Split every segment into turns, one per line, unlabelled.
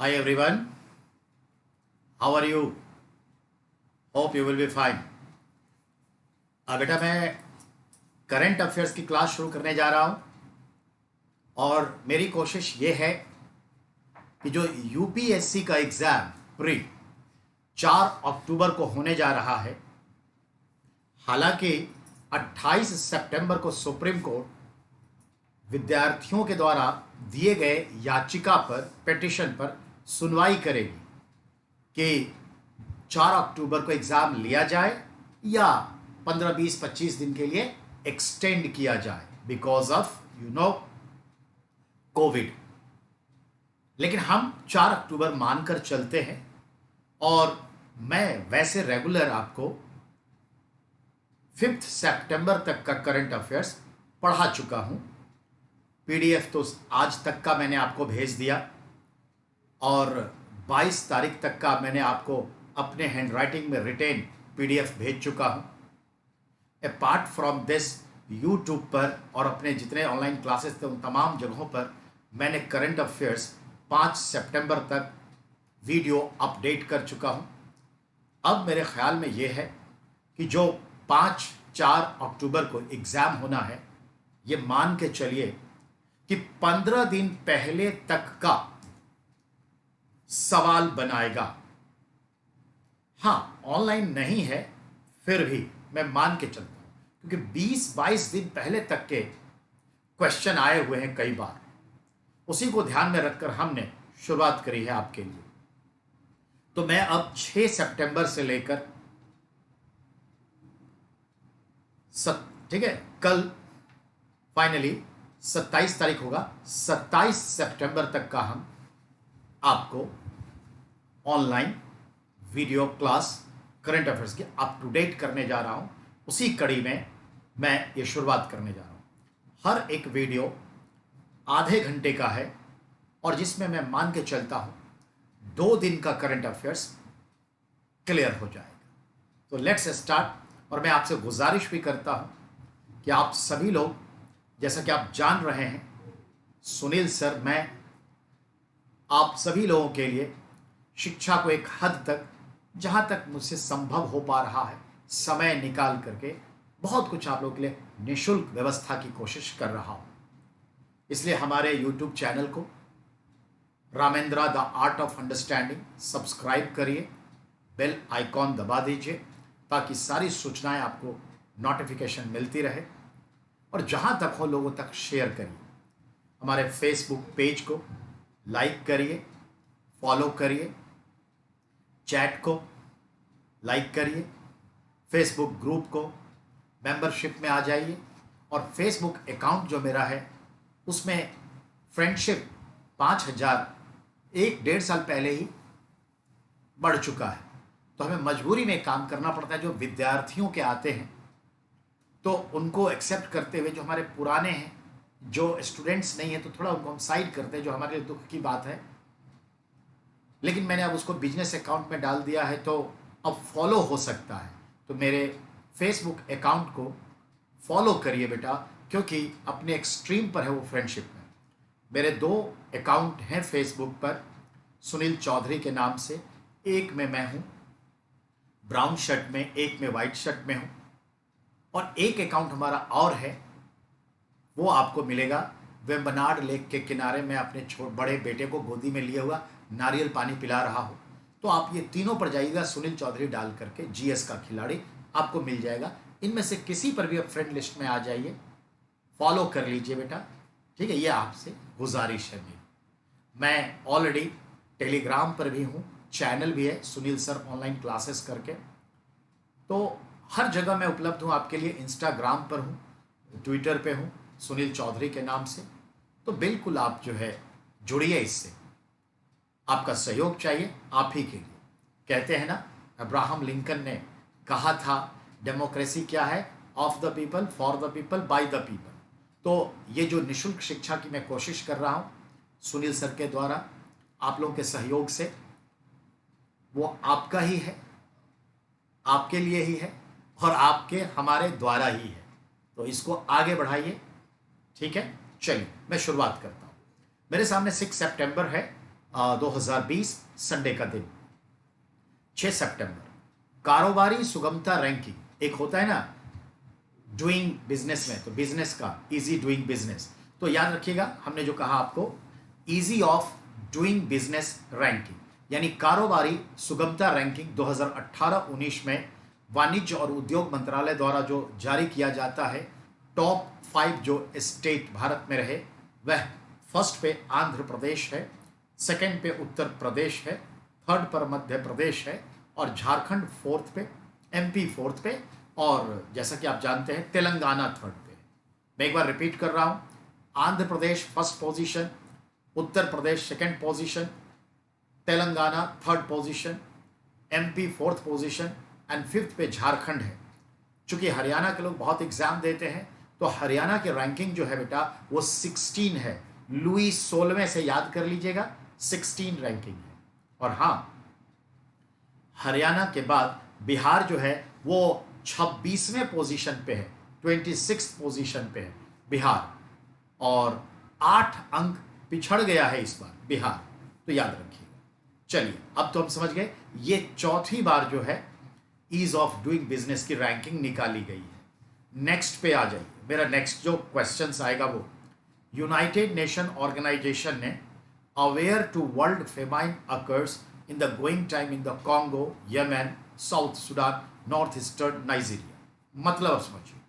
Hi everyone, how are you? Hope you will be fine. बेटा मैं current affairs की class शुरू करने जा रहा हूँ और मेरी कोशिश ये है कि जो यूपीएससी का एग्ज़ाम प्री 4 अक्टूबर को होने जा रहा है, हालांकि 28 सितंबर को सुप्रीम कोर्ट विद्यार्थियों के द्वारा दिए गए याचिका पर, पिटीशन पर सुनवाई करेगी कि 4 अक्टूबर को एग्ज़ाम लिया जाए या 15, 20, 25 दिन के लिए एक्सटेंड किया जाए बिकॉज ऑफ कोविड। लेकिन हम 4 अक्टूबर मानकर चलते हैं और मैं वैसे रेगुलर आपको 5 सितंबर तक का करंट अफेयर्स पढ़ा चुका हूं। पीडीएफ तो आज तक का मैंने आपको भेज दिया और 22 तारीख तक का मैंने आपको अपने हैंडराइटिंग में रिटेन पीडीएफ भेज चुका हूं। अपार्ट फ्रॉम दिस यूट्यूब पर और अपने जितने ऑनलाइन क्लासेस थे उन तमाम जगहों पर मैंने करंट अफेयर्स 5 सितंबर तक वीडियो अपडेट कर चुका हूं। अब मेरे ख्याल में ये है कि जो 5-4 अक्टूबर को एग्ज़ाम होना है, ये मान के चलिए कि 15 दिन पहले तक का सवाल बनाएगा। हाँ, ऑनलाइन नहीं है, फिर भी मैं मान के चलता हूं क्योंकि 20-22 दिन पहले तक के क्वेश्चन आए हुए हैं कई बार। उसी को ध्यान में रखकर हमने शुरुआत करी है आपके लिए। तो मैं अब 6 सितंबर से लेकर ठीक है, कल फाइनली 27 तारीख होगा, 27 सितंबर तक का हम आपको online video class current affairs की अप टू डेट करने जा रहा हूं। उसी कड़ी में मैं ये शुरुआत करने जा रहा हूं। हर एक वीडियो आधे घंटे का है और जिसमें मैं मान के चलता हूं 2 दिन का करंट अफेयर्स क्लियर हो जाएगा। तो लेट्स स्टार्ट। और मैं आपसे गुजारिश भी करता हूं कि आप सभी लोग, जैसा कि आप जान रहे हैं, सुनील सर मैं आप सभी लोगों के लिए शिक्षा को एक हद तक, जहाँ तक मुझसे संभव हो पा रहा है, समय निकाल करके बहुत कुछ आप लोगों के लिए निःशुल्क व्यवस्था की कोशिश कर रहा हूँ। इसलिए हमारे यूट्यूब चैनल को Ramendra the art of understanding subscribe करिए, बेल आइकॉन दबा दीजिए ताकि सारी सूचनाएं आपको नोटिफिकेशन मिलती रहे। और जहाँ तक हो लोगों तक शेयर करिए। हमारे फेसबुक पेज को लाइक करिए, फॉलो करिए, चैट को लाइक करिए, फेसबुक ग्रुप को मेंबरशिप में आ जाइए और फेसबुक अकाउंट जो मेरा है उसमें फ्रेंडशिप 5000 1-1.5 साल पहले ही बढ़ चुका है। तो हमें मजबूरी में काम करना पड़ता है। जो विद्यार्थियों के आते हैं तो उनको एक्सेप्ट करते हुए, जो हमारे पुराने हैं, जो स्टूडेंट्स नहीं है, तो थोड़ा उनको हम साइड करते हैं, जो हमारे लिए दुख की बात है। लेकिन मैंने अब उसको बिजनेस अकाउंट में डाल दिया है तो अब फॉलो हो सकता है। तो मेरे फेसबुक अकाउंट को फॉलो करिए बेटा, क्योंकि अपने एक्सट्रीम पर है वो फ्रेंडशिप में। मेरे 2 अकाउंट हैं फेसबुक पर सुनील चौधरी के नाम से। एक में मैं हूँ ब्राउन शर्ट में, एक में वाइट शर्ट में हूँ। और एक अकाउंट हमारा और है, वो आपको मिलेगा वेम्बनाड लेक के किनारे में अपने बड़े बेटे को गोदी में लिए हुआ नारियल पानी पिला रहा हो। तो आप ये तीनों पर जाइएगा, सुनील चौधरी डाल करके, जीएस का खिलाड़ी आपको मिल जाएगा। इनमें से किसी पर भी आप फ्रेंड लिस्ट में आ जाइए, फॉलो कर लीजिए बेटा, ठीक है। ये आपसे गुजारिश है मेरी। मैं ऑलरेडी टेलीग्राम पर भी हूँ, चैनल भी है सुनील सर ऑनलाइन क्लासेस करके। तो हर जगह मैं उपलब्ध हूँ आपके लिए। इंस्टाग्राम पर हूँ, ट्विटर पे हूँ सुनील चौधरी के नाम से। तो बिल्कुल आप जो है जुड़िए इससे। आपका सहयोग चाहिए आप ही के लिए। कहते हैं ना, अब्राहम लिंकन ने कहा था, डेमोक्रेसी क्या है? Of the people, for the people, by the people. तो ये जो निःशुल्क शिक्षा की मैं कोशिश कर रहा हूँ सुनील सर के द्वारा, आप लोगों के सहयोग से, वो आपका ही है, आपके लिए ही है और आपके हमारे द्वारा ही है। तो इसको आगे बढ़ाइए, ठीक है। चलिए मैं शुरुआत करता हूँ। मेरे सामने 6 सितंबर है 2020 संडे का दिन 6 सितंबर। कारोबारी सुगमता रैंकिंग एक होता है ना डूइंग बिजनेस में, तो बिजनेस का इजी डूइंग बिजनेस, तो याद रखिएगा हमने जो कहा आपको easy of doing business ranking, यानी कारोबारी सुगमता रैंकिंग 2018-19 में वाणिज्य और उद्योग मंत्रालय द्वारा जो जारी किया जाता है। टॉप 5 जो स्टेट भारत में रहे वह फर्स्ट पे आंध्र प्रदेश है, सेकंड पे उत्तर प्रदेश है, थर्ड पर मध्य प्रदेश है और झारखंड फोर्थ पे, एमपी फोर्थ पे और जैसा कि आप जानते हैं तेलंगाना थर्ड पे। मैं एक बार रिपीट कर रहा हूं, Andhra Pradesh first position, Uttar Pradesh second position, Telangana third position, MP fourth position and fifth पे झारखंड है। चूंकि हरियाणा के लोग बहुत एग्जाम देते हैं तो हरियाणा की रैंकिंग जो है बेटा वो 16 है। लुई 16वें से याद कर लीजिएगा, 16 रैंकिंग है। और हाँ, हरियाणा के बाद बिहार जो है वो 26वें पोजीशन पे है, 26 पोजीशन पे है बिहार, और 8 अंक पिछड़ गया है इस बार बिहार, तो याद रखिएगा। चलिए अब तो हम समझ गए, ये चौथी बार जो है ईज ऑफ डूइंग बिजनेस की रैंकिंग निकाली गई है। नेक्स्ट पे आ जाइए, मेरा नेक्स्ट जो क्वेश्चन आएगा वो यूनाइटेड नेशन ऑर्गेनाइजेशन ने aware to world famine occurs in the going time in the Congo, Yemen, South Sudan, North Eastern Nigeria. मतलब समझिए,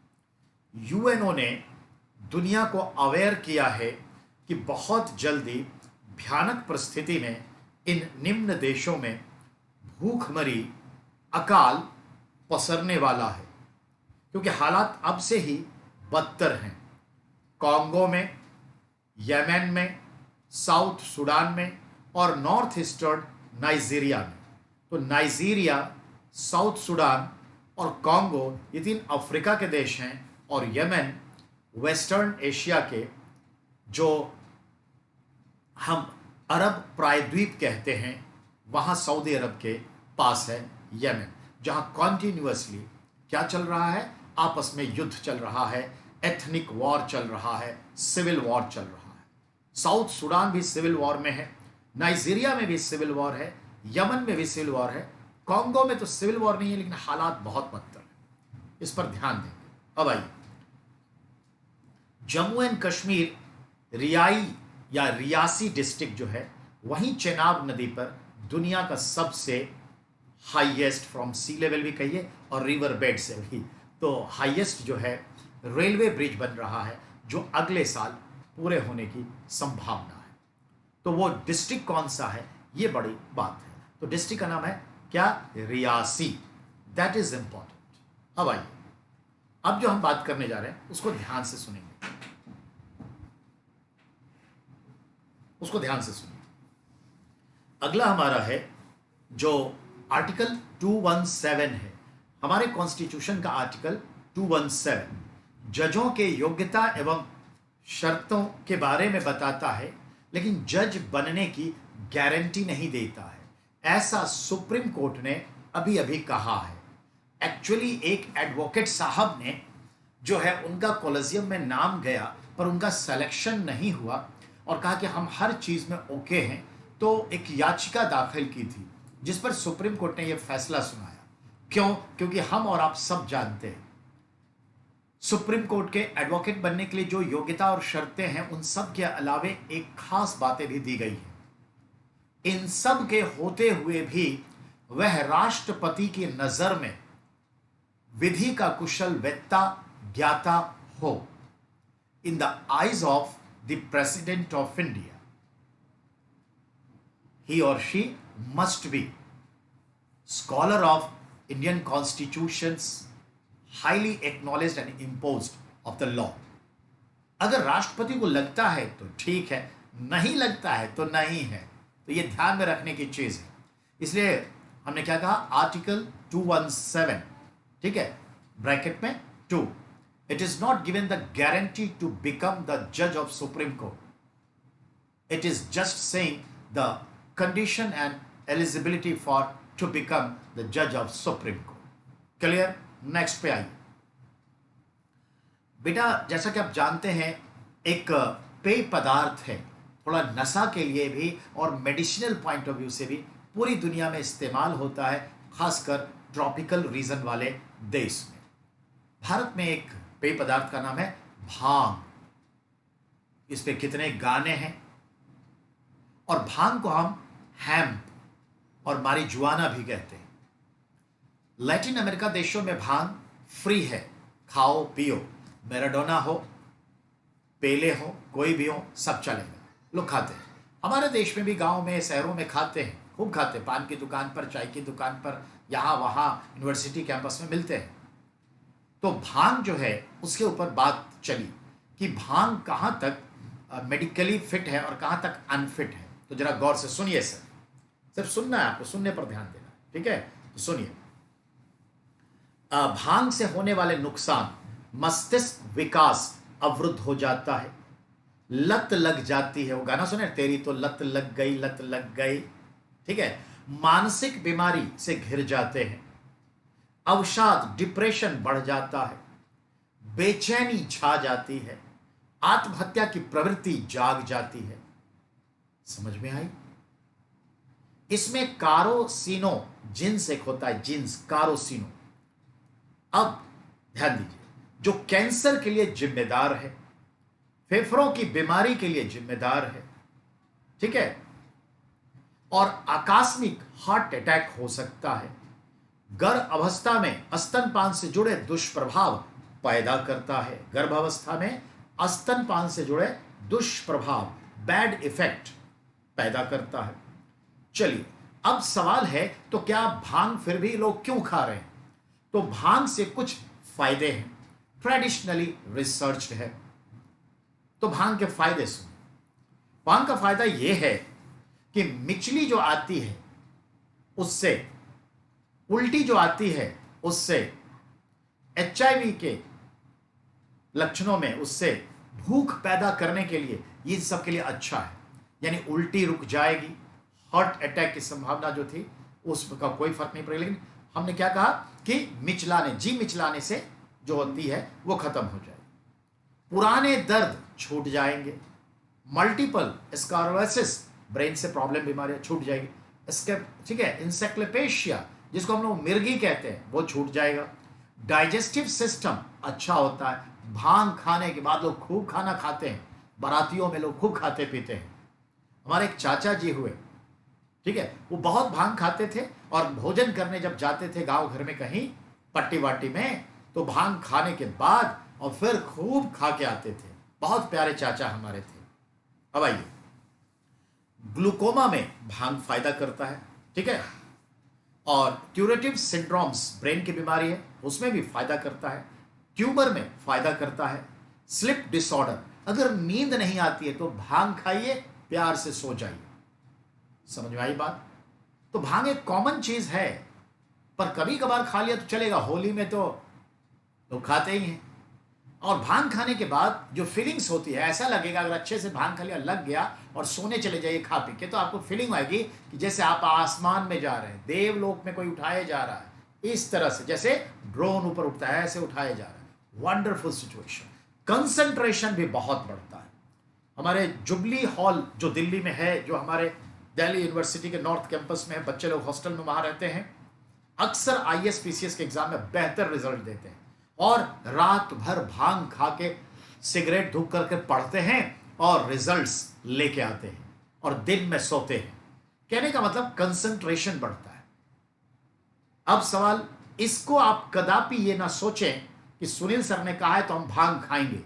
यूएनओ ने दुनिया को अवेयर किया है कि बहुत जल्दी भयानक परिस्थिति में इन निम्न देशों में भूखमरी, अकाल पसरने वाला है, क्योंकि हालात अब से ही बदतर हैं। कॉन्गो में, यमन में, साउथ सुडान में और नॉर्थ ईस्टर्न नाइजीरिया में। तो नाइजीरिया, साउथ सुडान और कॉन्गो ये 3 अफ्रीका के देश हैं और यमन वेस्टर्न एशिया के, जो हम अरब प्रायद्वीप कहते हैं, वहाँ सऊदी अरब के पास है यमन, जहाँ कॉन्टिन्यूअसली क्या चल रहा है, आपस में युद्ध चल रहा है, एथनिक वॉर चल रहा है, सिविल वॉर चल रहा है। साउथ सुडान भी सिविल वॉर में है, नाइजीरिया में भी सिविल वॉर है, यमन में भी सिविल वॉर है। कॉन्गो में तो सिविल वॉर नहीं है लेकिन हालात बहुत बदतर है, इस पर ध्यान देंगे। अब आइए, जम्मू एंड कश्मीर रियाई या रियासी डिस्ट्रिक्ट जो है, वहीं चेनाब नदी पर दुनिया का सबसे हाईएस्ट फ्रॉम सी लेवल भी कहिए और रिवर बेड से भी, तो हाईएस्ट जो है रेलवे ब्रिज बन रहा है जो अगले साल पूरे होने की संभावना है। तो वो डिस्ट्रिक्ट कौन सा है, ये बड़ी बात है। तो डिस्ट्रिक्ट का नाम है क्या, रियासी, दैट इज इंपॉर्टेंट। अब आइए, अब जो हम बात करने जा रहे हैं उसको ध्यान से सुनेंगे, उसको ध्यान से सुनिए। अगला हमारा है जो आर्टिकल 217 है, हमारे कॉन्स्टिट्यूशन का आर्टिकल 217 जजों के योग्यता एवं शर्तों के बारे में बताता है, लेकिन जज बनने की गारंटी नहीं देता है, ऐसा सुप्रीम कोर्ट ने अभी अभी कहा है। एक्चुअली एक एडवोकेट साहब ने जो है उनका कॉलेजियम में नाम गया पर उनका सिलेक्शन नहीं हुआ और कहा कि हम हर चीज में ओके हैं, तो एक याचिका दाखिल की थी जिस पर सुप्रीम कोर्ट ने यह फैसला सुनाया। क्यों? क्योंकि हम और आप सब जानते हैं सुप्रीम कोर्ट के एडवोकेट बनने के लिए जो योग्यता और शर्तें हैं उन सब के अलावे एक खास बातें भी दी गई है। इन सब के होते हुए भी वह राष्ट्रपति की नजर में विधि का कुशल वेत्ता ज्ञाता हो। In the eyes of the president of India he or she must be scholar of Indian constitutions, highly acknowledged and imposed of the law। अगर राष्ट्रपति को लगता है तो ठीक है, नहीं लगता है तो नहीं है, तो ये ध्यान में रखने की चीज है। इसलिए हमने क्या कहा, आर्टिकल 217, ठीक है, ब्रैकेट में 2, it is not given the guarantee to become the जज of supreme court, it is just saying the condition and eligibility for to become the judge of Supreme Court। Clear? Next पे आइए बेटा। जैसा कि आप जानते हैं एक पेय पदार्थ है थोड़ा नशा के लिए भी और मेडिसिनल पॉइंट ऑफ व्यू से भी पूरी दुनिया में इस्तेमाल होता है, खासकर ट्रॉपिकल रीजन वाले देश में। भारत में एक पेय पदार्थ का नाम है भांग। इस पे कितने गाने हैं। और भांग को हम हैम्प और मारिजुआना भी कहते हैं। लैटिन अमेरिका देशों में भांग फ्री है, खाओ पियो, मैराडोना हो, पेले हो, कोई भी हो, सब चलेगा, लोग खाते हैं। हमारे देश में भी गांव में शहरों में खाते हैं, खूब खाते हैं। पान की दुकान पर, चाय की दुकान पर, यहाँ वहाँ यूनिवर्सिटी कैंपस में मिलते हैं। तो भांग जो है उसके ऊपर बात चली कि भांग कहाँ तक मेडिकली फिट है और कहाँ तक अनफिट है। तो जरा गौर से सुनिए सर, सिर्फ सुनना है आपको, सुनने पर ध्यान देना, ठीक है? तो सुनिए। भांग से होने वाले नुकसान, मस्तिष्क विकास अवरुद्ध हो जाता है, लत लग जाती है। वो गाना सुने, तेरी तो लत लग गई, लत लग गई, ठीक है? मानसिक बीमारी से घिर जाते हैं, अवसाद डिप्रेशन बढ़ जाता है, बेचैनी छा जाती है, आत्महत्या की प्रवृत्ति जाग जाती है। समझ में आई? इसमें कारोसिनो जिन्स एक होता है, जिन्स कारोसिनो। अब ध्यान दीजिए, जो कैंसर के लिए जिम्मेदार है, फेफड़ों की बीमारी के लिए जिम्मेदार है, ठीक है, और आकस्मिक हार्ट अटैक हो सकता है, गर्भ अवस्था में स्तनपान से जुड़े दुष्प्रभाव पैदा करता है। गर्भावस्था में स्तनपान से जुड़े दुष्प्रभाव, बैड इफेक्ट पैदा करता है। चलिए, अब सवाल है, तो क्या भांग फिर भी लोग क्यों खा रहे हैं? तो भांग से कुछ फायदे हैं, ट्रेडिशनली रिसर्च्ड है। तो भांग के फायदे सुन। भांग का फायदा यह है कि मिचली जो आती है उससे, उल्टी जो आती है उससे, HIV के लक्षणों में उससे, भूख पैदा करने के लिए, ये सब के लिए अच्छा है। यानी उल्टी रुक जाएगी, हार्ट अटैक की संभावना जो थी उसका कोई फर्क नहीं पड़ेगा। लेकिन हमने क्या कहा कि मिचलाने, जी मिचलाने से जो होती है वो खत्म हो जाएगी, पुराने दर्द छूट जाएंगे, मल्टीपल स्क्लेरोसिस, ब्रेन से प्रॉब्लम बीमारियां छूट जाएगी, इसके, ठीक है, इंसेक्लेपेशिया जिसको हम लोग मिर्गी कहते हैं वो छूट जाएगा, डाइजेस्टिव सिस्टम अच्छा होता है। भांग खाने के बाद लोग खूब खाना खाते हैं, बारातियों में लोग खूब खाते पीते हैं। हमारे एक चाचा जी हुए, ठीक है, वो बहुत भांग खाते थे और भोजन करने जब जाते थे गांव घर में कहीं पट्टी वाटी में, तो भांग खाने के बाद और फिर खूब खा के आते थे। बहुत प्यारे चाचा हमारे थे। अब आइए, ग्लूकोमा में भांग फायदा करता है, ठीक है, और क्यूरेटिव सिंड्रोम्स, ब्रेन की बीमारी है उसमें भी फायदा करता है, ट्यूमर में फायदा करता है, स्लिप डिसऑर्डर, अगर नींद नहीं आती है तो भांग खाइए, प्यार से सो जाइए। समझ में आई बात? तो भांग एक कॉमन चीज है, पर कभी कभार खा लिया तो चलेगा। होली में तो लोग खाते ही हैं। और भांग खाने के बाद जो फीलिंग्स होती है, ऐसा लगेगा अगर अच्छे से भांग खा लिया, लग गया और सोने चले जाइए खा पी के, तो आपको फीलिंग आएगी कि जैसे आप आसमान में जा रहे हैं, देवलोक में कोई उठाए जा रहा है, इस तरह से जैसे ड्रोन ऊपर उठता है ऐसे उठाए जा रहा है। Wonderful situation. कंसंट्रेशन भी बहुत बढ़ता है। हमारे जुबली हॉल जो दिल्ली में है, जो हमारे दिल्ली यूनिवर्सिटी के नॉर्थ कैंपस में है, बच्चे लोग हॉस्टल में वहां रहते हैं, अक्सर IAS PCS के एग्जाम में बेहतर रिजल्ट देते हैं और रात भर भांग खा के सिगरेट धूप करके पढ़ते हैं और रिजल्ट्स लेके आते हैं और दिन में सोते हैं। कहने का मतलब कंसंट्रेशन बढ़ता है। अब सवाल, इसको आप कदापि ये ना सोचें कि सुनील सर ने कहा है तो हम भांग खाएंगे,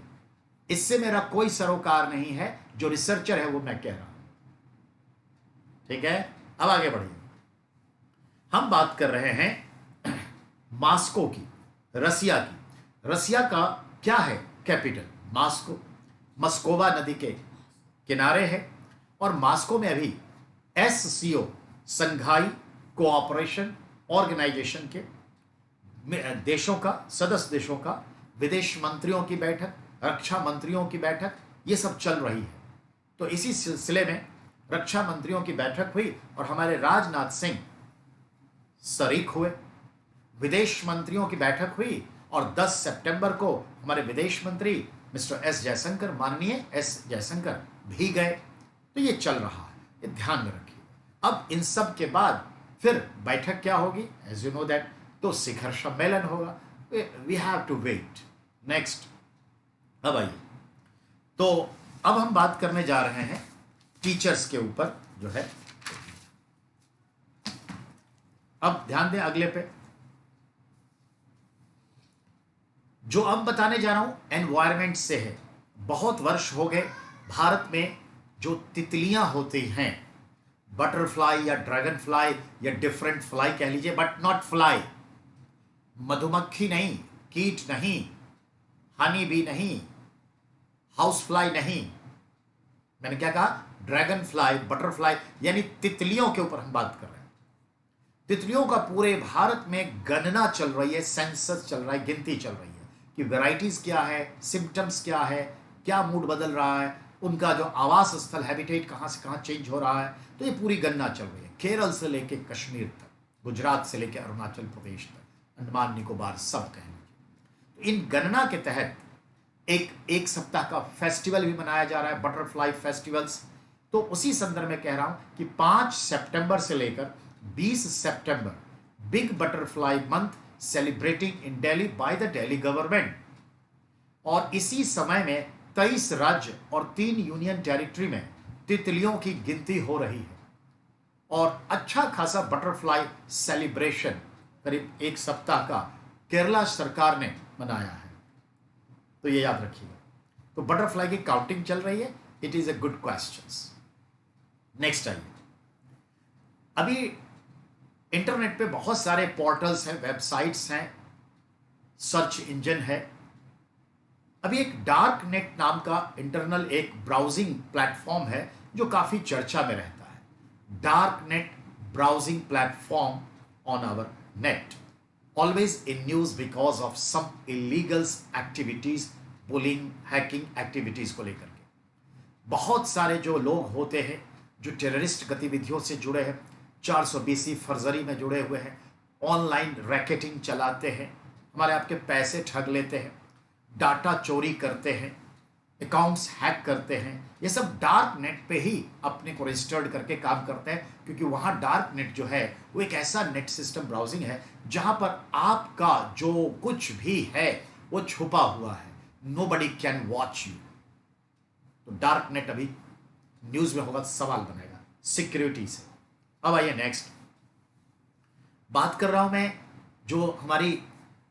इससे मेरा कोई सरोकार नहीं है, जो रिसर्चर है वो मैं कह रहा हूं, ठीक है? अब आगे बढ़िए, हम बात कर रहे हैं मॉस्को की, रसिया की। रसिया का क्या है कैपिटल? मॉस्को। मस्कोवा नदी के किनारे है और मॉस्को में अभी SCO, संघाई कोऑपरेशन ऑर्गेनाइजेशन के देशों का, सदस्य देशों का विदेश मंत्रियों की बैठक, रक्षा मंत्रियों की बैठक, ये सब चल रही है। तो इसी सिलसिले में रक्षा मंत्रियों की बैठक हुई और हमारे राजनाथ सिंह शरीक हुए। विदेश मंत्रियों की बैठक हुई और 10 सितंबर को हमारे विदेश मंत्री मिस्टर S. जयशंकर, माननीय S. जयशंकर भी गए। तो ये चल रहा है, ये ध्यान में रखिए। अब इन सब के बाद फिर बैठक क्या होगी, एज यू नो दैट, तो शिखर सम्मेलन होगा। We have to wait. Next, अब आइए, तो अब हम बात करने जा रहे हैं टीचर्स के ऊपर जो है। अब ध्यान दें अगले पे, जो अब बताने जा रहा हूं एनवायरमेंट से है। बहुत वर्ष हो गए भारत में जो तितलियां होती हैं, बटरफ्लाई या ड्रैगन फ्लाई या डिफरेंट फ्लाई कह लीजिए, बट नॉट फ्लाई, मधुमक्खी नहीं, कीट नहीं, हनी बी नहीं, हाउस फ्लाई नहीं, मैंने क्या कहा, ड्रैगन फ्लाई, बटरफ्लाई, यानी तितलियों के ऊपर हम बात कर रहे हैं। तितलियों का पूरे भारत में गणना चल रही है, सेंसस चल रहा है, गिनती चल रही है कि वैरायटीज क्या है, सिम्टम्स क्या है, क्या मूड बदल रहा है, उनका जो आवास स्थल हैबिटेट कहां से कहां चेंज हो रहा है। तो ये पूरी गणना चल रही है, केरल से लेके कश्मीर तक, गुजरात से लेके अरुणाचल प्रदेश तक, अंडमान निकोबार, सब कहेंगे। तो इन गणना के तहत एक सप्ताह का फेस्टिवल भी मनाया जा रहा है, बटरफ्लाई फेस्टिवल्स। तो उसी संदर्भ में कह रहा हूं कि 5 सितंबर से लेकर 20 सितंबर big butterfly month celebrating in Delhi by the Delhi government. और इसी समय में 23 राज्य और 3 यूनियन टेरिटरी में तितलियों की गिनती हो रही है। और अच्छा खासा बटरफ्लाई सेलिब्रेशन करीब एक सप्ताह का केरला सरकार ने मनाया है, तो ये याद रखिएगा। तो बटरफ्लाई की काउंटिंग चल रही है। It is a good question. Next आइए, अभी इंटरनेट पे बहुत सारे पोर्टल्स हैं, वेबसाइट्स हैं, सर्च इंजन है। अभी एक डार्क नेट नाम का इंटरनल एक ब्राउजिंग प्लेटफॉर्म है जो काफी चर्चा में रहता है। Dark net browsing platform on our net, always in news because of some illegal activities, bullying, hacking activities को लेकर के। बहुत सारे जो लोग होते हैं जो टेररिस्ट गतिविधियों से जुड़े हैं, 420 फर्जरी में जुड़े हुए हैं, ऑनलाइन रैकेटिंग चलाते हैं, हमारे आपके पैसे ठग लेते हैं, डाटा चोरी करते हैं, अकाउंट्स हैक करते हैं, ये सब डार्क नेट पे ही अपने को रजिस्टर्ड करके काम करते हैं। क्योंकि वहाँ डार्क नेट जो है वो एक ऐसा नेट सिस्टम ब्राउजिंग है जहाँ पर आपका जो कुछ भी है वो छुपा हुआ है, नोबडी कैन वॉच यू। तो डार्क नेट अभी न्यूज में होगा, सवाल बनेगा सिक्योरिटी से। अब आइए नेक्स्ट, बात कर रहा हूं मैं जो हमारी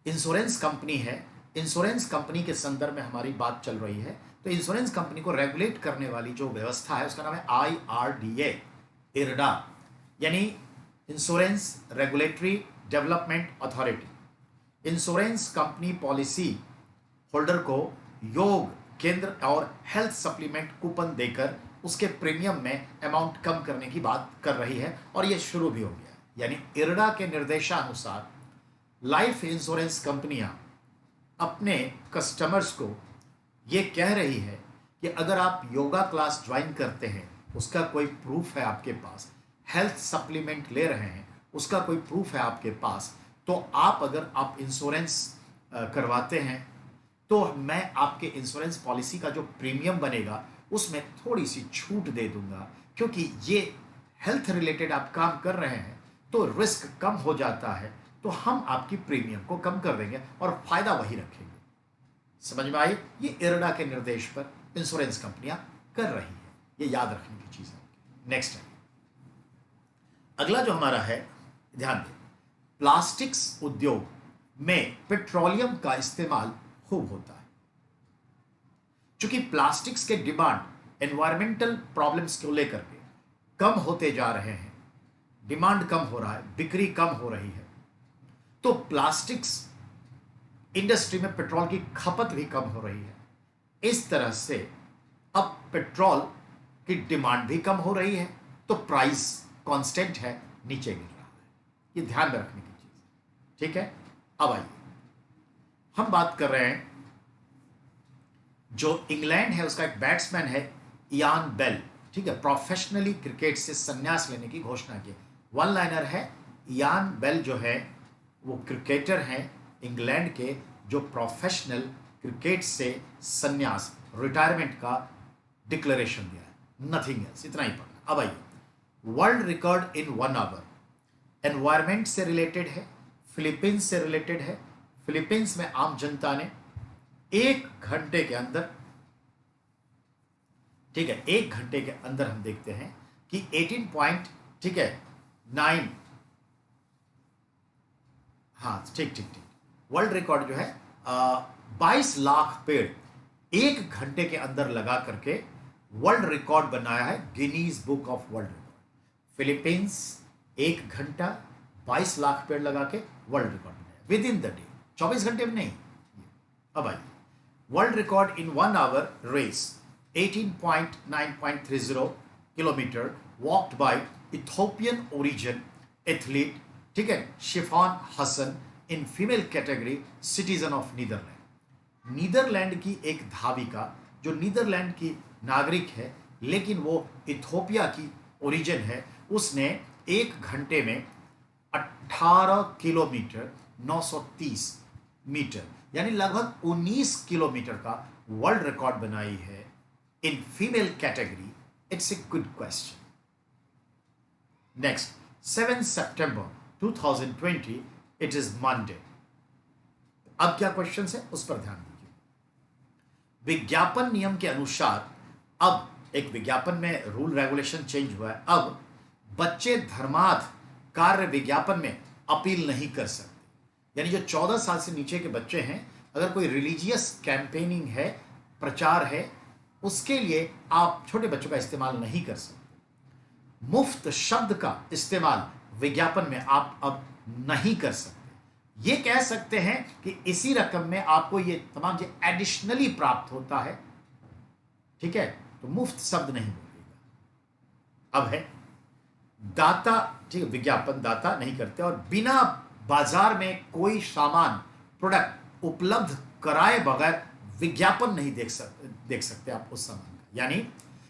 इंश्योरेंस कंपनी है, इंश्योरेंस कंपनी के संदर्भ में हमारी बात चल रही है। तो इंश्योरेंस कंपनी को रेगुलेट करने वाली जो व्यवस्था है उसका नाम है IRDA, इरडा, यानी insurance regulatory development authority. Insurance company policy holder को योग, केंद्र और हेल्थ सप्लीमेंट कूपन देकर उसके प्रीमियम में अमाउंट कम करने की बात कर रही है, और यह शुरू भी हो गया है। यानी इरडा के निर्देशानुसार लाइफ इंश्योरेंस कंपनियां अपने कस्टमर्स को यह कह रही है कि अगर आप योगा क्लास ज्वाइन करते हैं, उसका कोई प्रूफ है आपके पास, हेल्थ सप्लीमेंट ले रहे हैं, उसका कोई प्रूफ है आपके पास, तो आप अगर आप इंश्योरेंस करवाते हैं तो मैं आपके इंश्योरेंस पॉलिसी का जो प्रीमियम बनेगा उसमें थोड़ी सी छूट दे दूंगा। क्योंकि ये हेल्थ रिलेटेड आप काम कर रहे हैं तो रिस्क कम हो जाता है, तो हम आपकी प्रीमियम को कम कर देंगे और फायदा वही रखेंगे। समझ में आई? ये इरडा के निर्देश पर इंश्योरेंस कंपनियां कर रही है, ये याद रखने की चीज है। नेक्स्ट है अगला जो हमारा है, ध्यान दें, प्लास्टिक्स उद्योग में पेट्रोलियम का इस्तेमाल खूब होता है। चूंकि प्लास्टिक्स के डिमांड एनवायरमेंटल प्रॉब्लम्स को लेकर के कम होते जा रहे हैं, डिमांड कम हो रहा है, बिक्री कम हो रही है, तो प्लास्टिक्स इंडस्ट्री में पेट्रोल की खपत भी कम हो रही है। इस तरह से अब पेट्रोल की डिमांड भी कम हो रही है, तो प्राइस कांस्टेंट है, नीचे गिर रहा है। ये ध्यान में रखने की चीज है, ठीक है। अब आइए, हम बात कर रहे हैं जो इंग्लैंड है उसका एक बैट्समैन है इयान बेल, ठीक है, प्रोफेशनली क्रिकेट से संन्यास लेने की घोषणा की। वन लाइनर है, इयान बेल जो है वो क्रिकेटर हैं इंग्लैंड के जो प्रोफेशनल क्रिकेट से संन्यास, रिटायरमेंट का डिक्लेरेशन दिया है। नथिंग एल्स, इतना ही पढ़ना। अब आइए, world record in 1 hour, environment से रिलेटेड है, फिलीपींस से रिलेटेड है। फिलीपींस में आम जनता ने 1 घंटे के अंदर, ठीक है, 1 घंटे के अंदर हम देखते हैं कि 18 पॉइंट, ठीक है, 9, हाँ ठीक ठीक ठीक, वर्ल्ड रिकॉर्ड जो है 22 लाख पेड़ 1 घंटे के अंदर लगा करके वर्ल्ड रिकॉर्ड बनाया है Guinness book of world record. Philippines 1 घंटा 22 लाख पेड़ लगा के वर्ल्ड रिकॉर्ड बनाया विद इन द डे, 24 घंटे में नहीं। अब आइए, world record in 1 hour race 18.9.30 kilometre walked by Ethiopian origin athlete, ठीक है, Sifan Hassan in female category, citizen of Netherland. Netherland की एक धाविका जो नीदरलैंड की नागरिक है लेकिन वो इथोपिया की ओरिजिन है, उसने 1 घंटे में 18 किलोमीटर 930 मीटर यानी लगभग 19 किलोमीटर का वर्ल्ड रिकॉर्ड बनाई है इन female category. It's a good question. Next, 7 September 2020, it is Monday. अब क्या क्वेश्चन है उस पर ध्यान दीजिए। विज्ञापन नियम के अनुसार अब एक विज्ञापन में रूल रेगुलेशन चेंज हुआ है। अब बच्चे धर्मार्थ कार्य विज्ञापन में अपील नहीं कर सकते, यानी जो 14 साल से नीचे के बच्चे हैं, अगर कोई रिलीजियस कैंपेनिंग है, प्रचार है, उसके लिए आप छोटे बच्चों का इस्तेमाल नहीं कर सकते। मुफ्त शब्द का इस्तेमाल विज्ञापन में आप अब नहीं कर सकते। ये कह सकते हैं कि इसी रकम में आपको ये तमाम जो एडिशनली प्राप्त होता है, ठीक है, तो मुफ्त शब्द नहीं बोलिएगा। अब है दाता, ठीक है, विज्ञापन दाता नहीं करते और बिना बाजार में कोई सामान प्रोडक्ट उपलब्ध कराए बगैर विज्ञापन नहीं देख सकते आप उस सामान का। यानी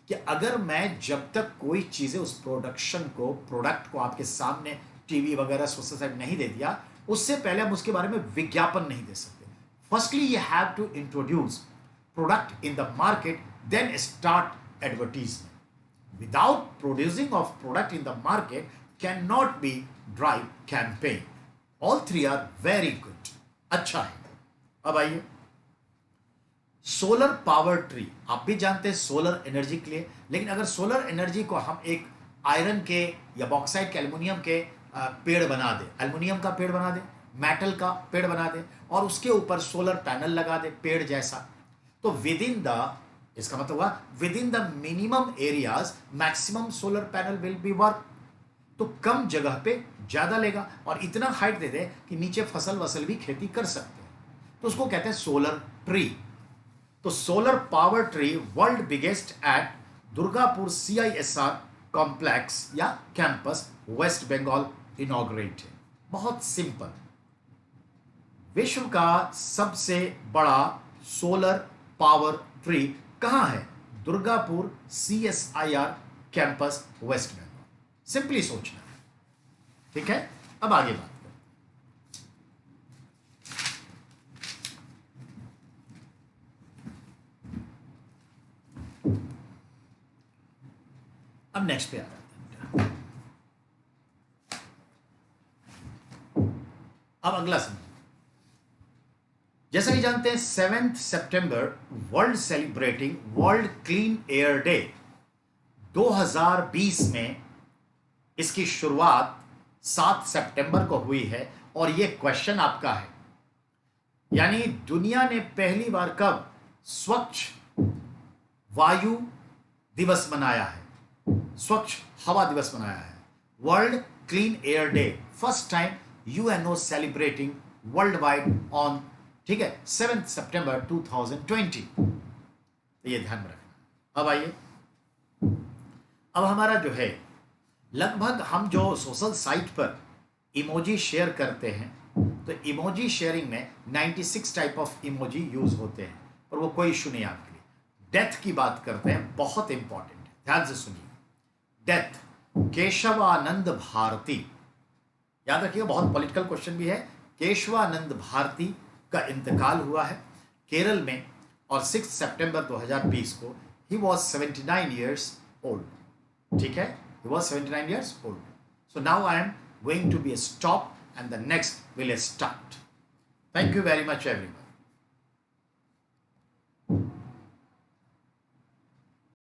कि अगर मैं जब तक कोई चीजें उस प्रोडक्ट को आपके सामने टीवी वगैरह सोशल साइट नहीं दे दिया, उससे पहले हम उसके बारे में विज्ञापन नहीं दे सकते। Firstly you have to introduce product in the market, then start advertisement. Without producing of product in the market can not be drive campaign. All three are very good, अच्छा है। अब आइए, सोलर पावर ट्री, आप भी जानते हैं solar energy के लिए, लेकिन अगर सोलर एनर्जी को हम एक आयरन के या बॉक्साइट के, एल्युमिनियम के पेड़ बना दे, एल्युमिनियम का पेड़ बना दे, मेटल का पेड़ बना दे और उसके ऊपर सोलर पैनल लगा दे पेड़ जैसा, तो विद इन द, इसका मतलब हुआ with in the minimum areas maximum solar panel will be work. तो कम जगह पे ज्यादा लेगा और इतना हाइट दे दे कि नीचे फसल वसल भी खेती कर सकते हैं, तो उसको कहते हैं सोलर ट्री। तो solar power tree world biggest at Durgapur CISR complex या कैंपस, वेस्ट बंगाल इनॉग्रेट है। बहुत सिंपल, विश्व का सबसे बड़ा सोलर पावर ट्री कहां है? Durgapur CSIR campus, West Bengal. Simply सोचना, ठीक है। अब आगे बात करते हैं। अब नेक्स्ट पे आ जाते हैं। अब अगला समझ, जैसा कि जानते हैं 7 सितंबर world celebrating world clean air day 2020 में इसकी शुरुआत 7 सितंबर को हुई है। और यह क्वेश्चन आपका है, यानी दुनिया ने पहली बार कब स्वच्छ वायु दिवस मनाया है, स्वच्छ हवा दिवस मनाया है, world clean air day, first time UNO celebrating world wide on, ठीक है, 7 सितंबर 2020। तो ये ध्यान में रखना। अब आइए, अब हमारा जो है, लगभग हम जो सोशल साइट पर इमोजी शेयर करते हैं, तो इमोजी शेयरिंग में 96 टाइप ऑफ इमोजी यूज होते हैं, और वो कोई इशू नहीं आपके लिए। डेथ की बात करते हैं, बहुत इंपॉर्टेंट है, ध्यान से सुनिए। डेथ, केशवानंद भारती, याद रखिएगा, बहुत पॉलिटिकल क्वेश्चन भी है। केशवानंद भारती का इंतकाल हुआ है केरल में, और 6 सितंबर 2020 को ही वॉज 79 ईयर्स old. ठीक है, he was 79 years old. So now I am going to be a stop and the next will start. Thank you very much everyone.